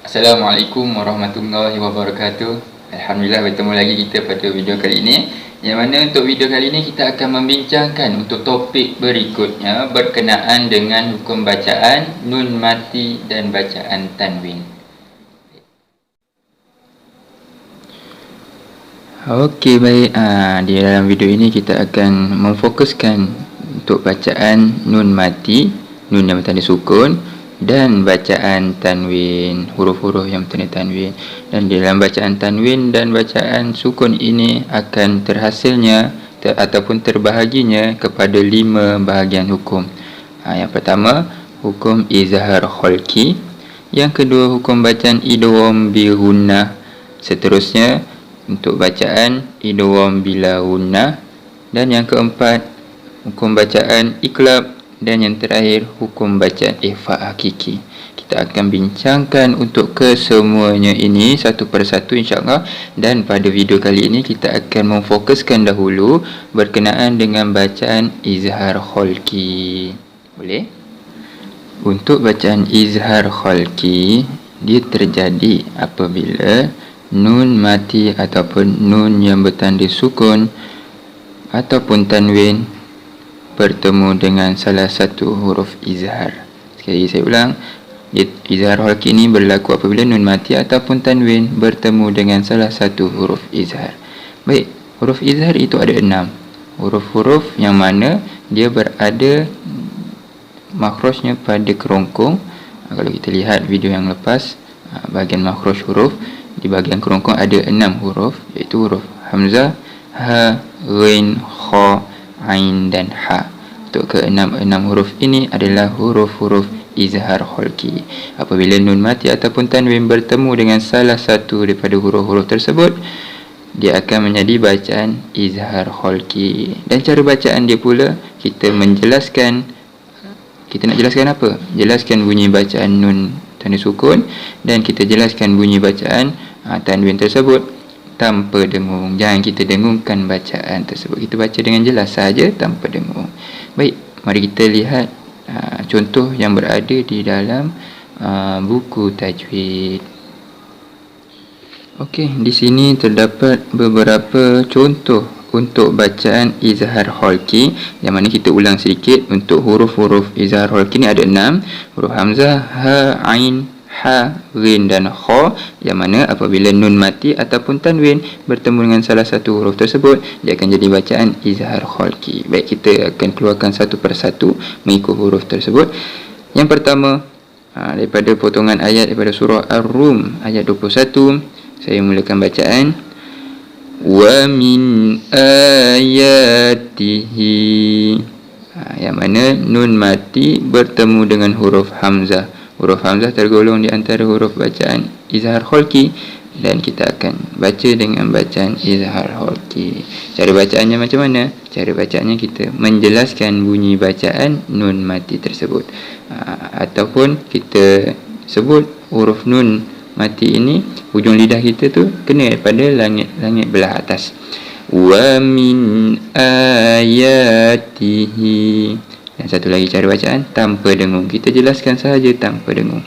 Assalamualaikum warahmatullahi wabarakatuh. Alhamdulillah bertemu lagi kita pada video kali ini. Yang mana untuk video kali ini kita akan membincangkan untuk topik berikutnya berkenaan dengan hukum bacaan nun mati dan bacaan tanwin. Okey, baik. Di dalam video ini kita akan memfokuskan untuk bacaan nun mati, nun yang bertanda sukun, dan bacaan tanwin, huruf-huruf yang bertanda tanwin. Dan di dalam bacaan tanwin dan bacaan sukun ini akan terhasilnya ataupun terbahaginya kepada 5 bahagian hukum. Yang pertama, hukum izhar khalqi. Yang kedua, hukum bacaan idgham bi gunnah. Seterusnya untuk bacaan idgham bila gunnah. Dan yang keempat, hukum bacaan iqlab. Dan yang terakhir, hukum bacaan ikhfa hakiki. Kita akan bincangkan untuk kesemuanya ini satu persatu insya-Allah. Dan pada video kali ini kita akan memfokuskan dahulu berkenaan dengan bacaan izhar khalqi. Boleh? Untuk bacaan izhar khalqi, dia terjadi apabila nun mati ataupun nun yang bertanda sukun ataupun tanwin bertemu dengan salah satu huruf izhar. Sekali lagi saya ulang, izhar khalqi ini berlaku apabila nun mati ataupun tanwin bertemu dengan salah satu huruf izhar. Baik, huruf izhar itu ada 6 huruf-huruf yang mana dia berada makhrajnya pada kerongkong. Kalau kita lihat video yang lepas, bahagian makhraj huruf, di bahagian kerongkong ada 6 huruf, iaitu huruf hamzah, ha, ghin, kha, ain dan ha. Untuk ke-6 huruf ini adalah huruf-huruf izhar khalqi. Apabila nun mati ataupun tanwin bertemu dengan salah satu daripada huruf-huruf tersebut, dia akan menjadi bacaan izhar khalqi. Dan cara bacaan dia pula, kita menjelaskan, kita nak jelaskan apa? Jelaskan bunyi bacaan nun tanda sukun, dan kita jelaskan bunyi bacaan tanwin tersebut tanpa dengung. Jangan kita dengungkan bacaan tersebut. Kita baca dengan jelas saja tanpa dengung. Baik, mari kita lihat contoh yang berada di dalam buku tajwid. Okey, di sini terdapat beberapa contoh untuk bacaan izhar khalqi, yang mana kita ulang sedikit. Untuk huruf-huruf izhar khalqi ni ada 6 huruf hamzah, ha, ain, ha, ghin dan kha, yang mana apabila nun mati ataupun tanwin bertemu dengan salah satu huruf tersebut, dia akan jadi bacaan izhar khalqi. Baik, kita akan keluarkan satu persatu mengikut huruf tersebut. Yang pertama, daripada potongan ayat daripada surah Ar-Rum ayat 21, saya mulakan bacaan. Wa min ayatihi, yang mana nun mati bertemu dengan huruf hamzah. Huruf hamzah tergolong di antara huruf bacaan izhar khalqi, dan kita akan baca dengan bacaan izhar khalqi. Cara bacaannya macam mana? Cara bacaannya kita menjelaskan bunyi bacaan nun mati tersebut, ataupun kita sebut huruf nun mati ini, hujung lidah kita tu kena pada langit belah atas. Wa min ayatihi. Dan satu lagi cara bacaan tanpa dengung. Kita jelaskan sahaja tanpa dengung.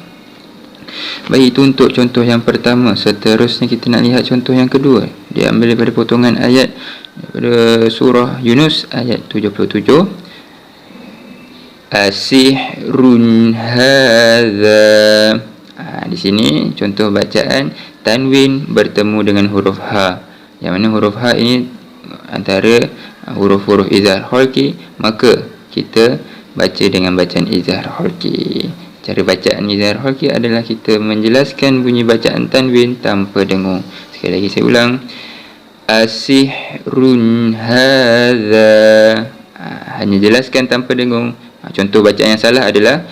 Baik, itu untuk contoh yang pertama. Seterusnya kita nak lihat contoh yang kedua. Dia ambil daripada potongan ayat daripada surah Yunus ayat 77. Asihrun hadza. Di sini contoh bacaan tanwin bertemu dengan huruf ha, yang mana huruf ha ini antara huruf-huruf izhar khalqi, maka kita baca dengan bacaan izhar khalqi. Cara bacaan izhar khalqi adalah kita menjelaskan bunyi bacaan tanwin tanpa dengung. Sekali lagi saya ulang. Asihrun hadza. Hanya jelaskan tanpa dengung. Contoh bacaan yang salah adalah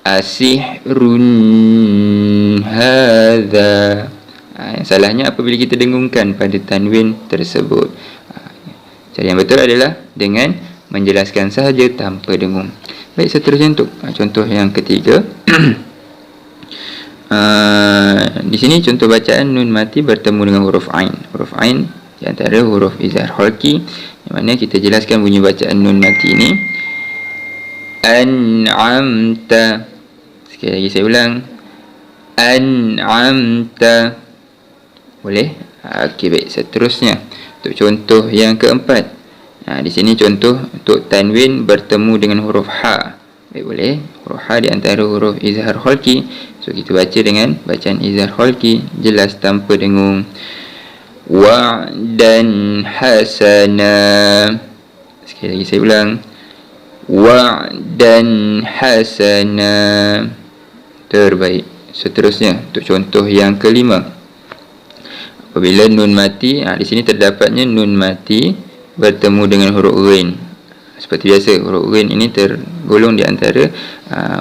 asihrun hadza. Yang salahnya apabila kita dengungkan pada tanwin tersebut. Cara yang betul adalah dengan menjelaskan sahaja tanpa dengung. Baik, seterusnya untuk contoh yang ketiga. Di sini contoh bacaan nun mati bertemu dengan huruf ain. Huruf ain di antara huruf izhar khalqi, yang mana kita jelaskan bunyi bacaan nun mati ini. An'amta. Sekali lagi saya ulang. an'amta. Boleh? Okey, baik. Seterusnya, untuk contoh yang keempat. Di sini contoh untuk tanwin bertemu dengan huruf ha. Baik, boleh. Huruf ha di antara huruf izhar khalqi. So, kita baca dengan bacaan izhar khalqi, jelas tanpa dengung. Wa'dan hasana. Sekali lagi saya ulang. Wa'dan hasana. Terbaik. Seterusnya, untuk contoh yang kelima. Apabila nun mati, di sini terdapatnya nun mati bertemu dengan huruf ghain. Seperti biasa, huruf ghain ini tergolong di antara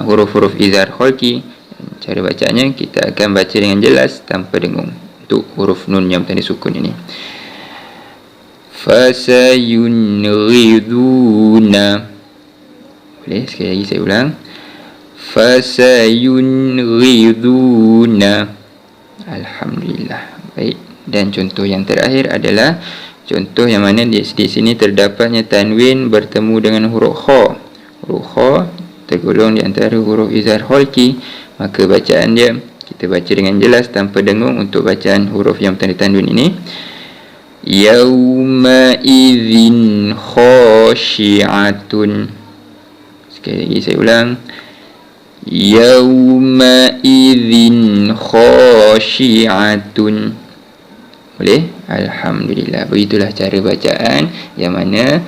huruf-huruf izhar khalqi. Cara bacaannya kita akan baca dengan jelas tanpa dengung untuk huruf nun yang bertanda sukun ini. Fasayunghiduna. Boleh sekali lagi saya ulang. Fasayunghiduna. Alhamdulillah. Baik. Dan contoh yang terakhir adalah contoh yang mana di sini terdapatnya tanwin bertemu dengan huruf kha. Huruf kha tergolong di antara huruf izhar khalqi, maka bacaan dia kita baca dengan jelas tanpa dengung untuk bacaan huruf yang bertanda tanwin ini. Yauma idzin khashi'atun. Sekali lagi saya ulang. Yauma idzin khashi'atun. Boleh? Alhamdulillah. Begitulah cara bacaan yang mana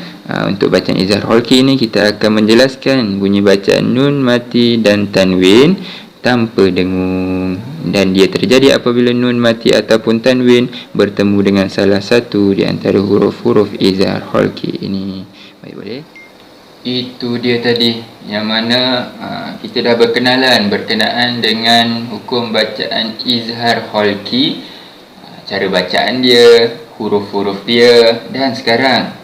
untuk bacaan izhar khalqi ini kita akan menjelaskan bunyi bacaan nun mati dan tanwin tanpa dengung, dan dia terjadi apabila nun mati ataupun tanwin bertemu dengan salah satu di antara huruf-huruf izhar khalqi ini. Baik, boleh? Itu dia tadi yang mana kita dah berkenalan berkenaan dengan hukum bacaan izhar khalqi, cara bacaan dia, huruf-huruf dia, dan sekarang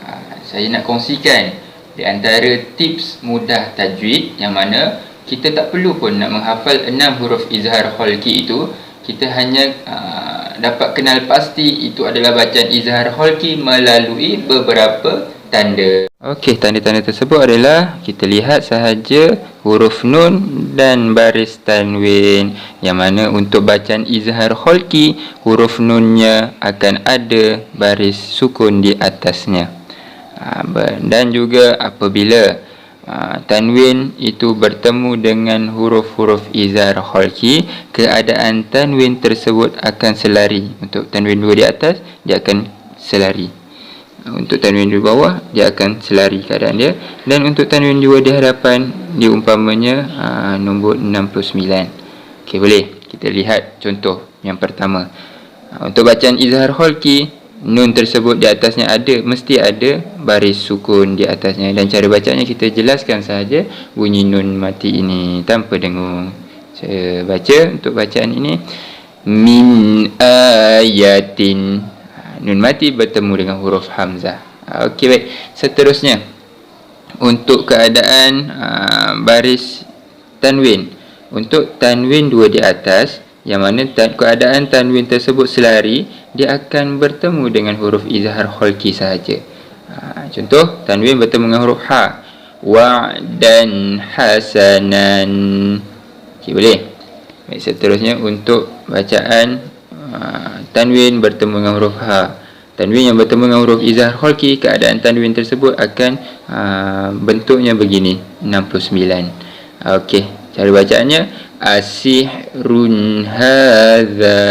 saya nak kongsikan di antara tips mudah tajwid yang mana kita tak perlu pun nak menghafal 6 huruf izhar khalqi itu. Kita hanya dapat kenal pasti itu adalah bacaan izhar khalqi melalui beberapa tanda. Okey, tanda-tanda tersebut adalah kita lihat sahaja huruf nun dan baris tanwin, yang mana untuk bacaan izhar khalqi huruf nunnya akan ada baris sukun di atasnya. Dan juga apabila tanwin itu bertemu dengan huruf-huruf izhar khalqi, keadaan tanwin tersebut akan selari. Untuk tanwin dua di atas, dia akan selari. Untuk tanwin di bawah, dia akan selari keadaan dia. Dan untuk tanwin dua di hadapan, dia umpamanya nombor 69. Okey, boleh kita lihat contoh yang pertama. Untuk bacaan izhar khalqi, nun tersebut di atasnya mesti ada baris sukun di atasnya, dan cara bacanya kita jelaskan sahaja bunyi nun mati ini tanpa dengung. Saya baca untuk bacaan ini. Min ayatin. Nun mati bertemu dengan huruf hamzah. Okey, baik. Seterusnya, untuk keadaan baris tanwin. Untuk tanwin dua di atas, yang mana keadaan tanwin tersebut selari, dia akan bertemu dengan huruf izhar khalqi sahaja. Contoh, tanwin bertemu dengan huruf ha. Wa'dan hasanan. Okey, boleh? Baik, seterusnya untuk bacaan tanwin bertemu dengan huruf ha. Tanwin yang bertemu dengan huruf izhar khalqi, keadaan tanwin tersebut akan bentuknya begini, 69. Okey, cara bacaannya asihrun hadza.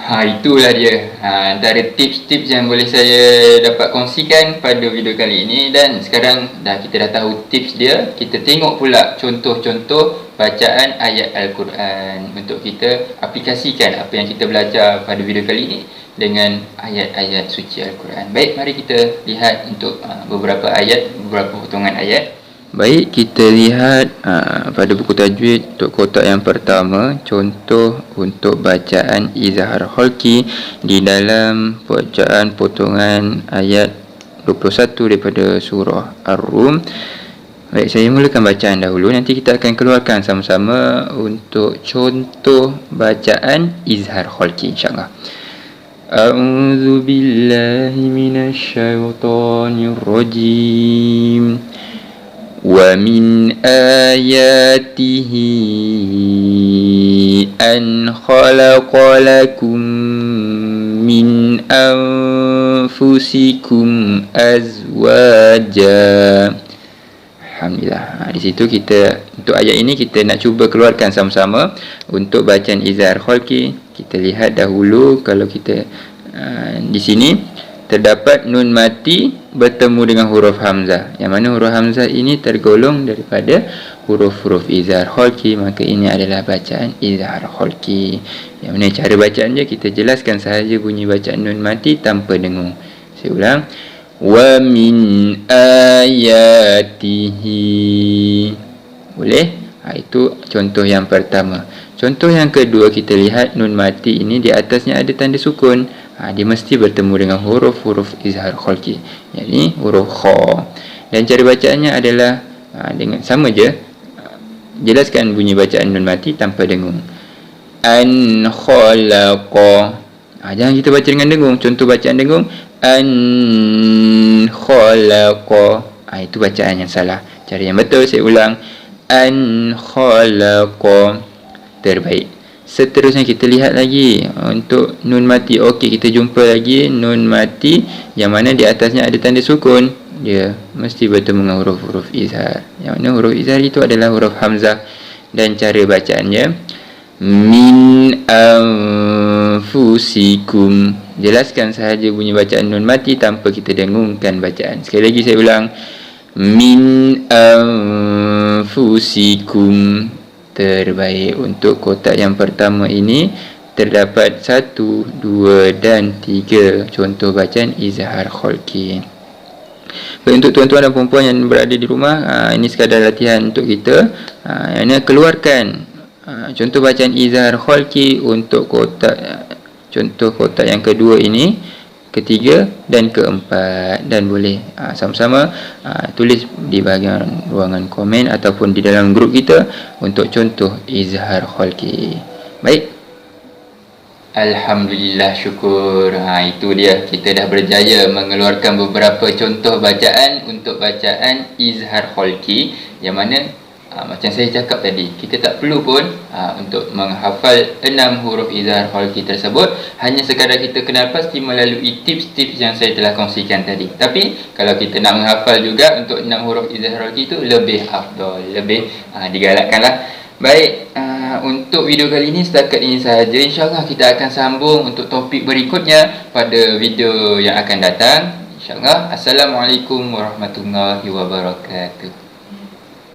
Itulah dia antara tips-tips yang boleh saya dapat kongsikan pada video kali ini. Dan sekarang kita dah tahu tips dia, kita tengok pula contoh-contoh bacaan ayat Al-Quran untuk kita aplikasikan apa yang kita belajar pada video kali ini dengan ayat-ayat suci Al-Quran. Baik, mari kita lihat untuk beberapa potongan ayat. Baik, kita lihat pada buku tajwid untuk kotak yang pertama, contoh untuk bacaan izhar khalqi di dalam bacaan potongan ayat 21 daripada surah Ar-Rum. Baik, saya mulakan bacaan dahulu, nanti kita akan keluarkan sama-sama untuk contoh bacaan izhar khalqi, insya-Allah. A'udzu billahi minasy syaithanir rajim. Wa min ayatihi an khalaqa lakum min anfusikum azwaja. Alhamdulillah. Di situ kita untuk ayat ini kita nak cuba keluarkan sama-sama untuk bacaan izhar khalqi. Kita lihat dahulu kalau kita di sini terdapat nun mati bertemu dengan huruf hamzah. Yang mana huruf hamzah ini tergolong daripada huruf-huruf izhar khalqi, maka ini adalah bacaan izhar khalqi. Yang mana cara bacaannya kita jelaskan sahaja bunyi bacaan nun mati tanpa dengung. Saya ulang. Wa min ayatihi. Boleh? Itu contoh yang pertama. Contoh yang kedua, kita lihat nun mati ini di atasnya ada tanda sukun. Dia mesti bertemu dengan huruf-huruf izhar khalqi, yakni huruf kha. Dan cara bacaannya adalah dengan sama je. Jelaskan bunyi bacaan nun mati tanpa dengung. An khalaqa. Jangan kita baca dengan dengung. Contoh bacaan dengung, an khalaqa. Itu bacaan yang salah. Cara yang betul, saya ulang, an khalaqa. Terbaik. Seterusnya kita lihat lagi untuk nun mati. Okey, kita jumpa lagi nun mati yang mana di atasnya ada tanda sukun. Dia mesti bertemu dengan huruf-huruf izhar. Yang mana huruf izhar itu adalah huruf hamzah. Dan cara bacaannya min anfusikum. Jelaskan sahaja bunyi bacaan nun mati tanpa kita dengungkan bacaan. Sekali lagi saya ulang, min anfusikum. Terbaik. Untuk kotak yang pertama ini terdapat 1, 2 dan 3 contoh bacaan izhar khalqi. Baik, untuk tuan-tuan dan puan-puan yang berada di rumah, ini sekadar latihan untuk kita. Ini keluarkan contoh bacaan izhar khalqi untuk kotak contoh kotak yang kedua ini, ketiga dan keempat. Dan boleh sama-sama tulis di bahagian ruangan komen ataupun di dalam grup kita untuk contoh izhar khalqi. Baik, alhamdulillah, syukur. Itu dia, kita dah berjaya mengeluarkan beberapa contoh bacaan untuk bacaan izhar khalqi, yang mana macam saya cakap tadi, kita tak perlu pun untuk menghafal 6 huruf izhar khalqi tersebut. Hanya sekadar kita kenal pasti melalui tips-tips yang saya telah kongsikan tadi. Tapi kalau kita nak menghafal juga untuk 6 huruf izhar khalqi itu lebih afdal, lebih digalakkanlah. Baik, untuk video kali ini setakat ini sahaja. InsyaAllah kita akan sambung untuk topik berikutnya pada video yang akan datang. InsyaAllah. Assalamualaikum warahmatullahi wabarakatuh.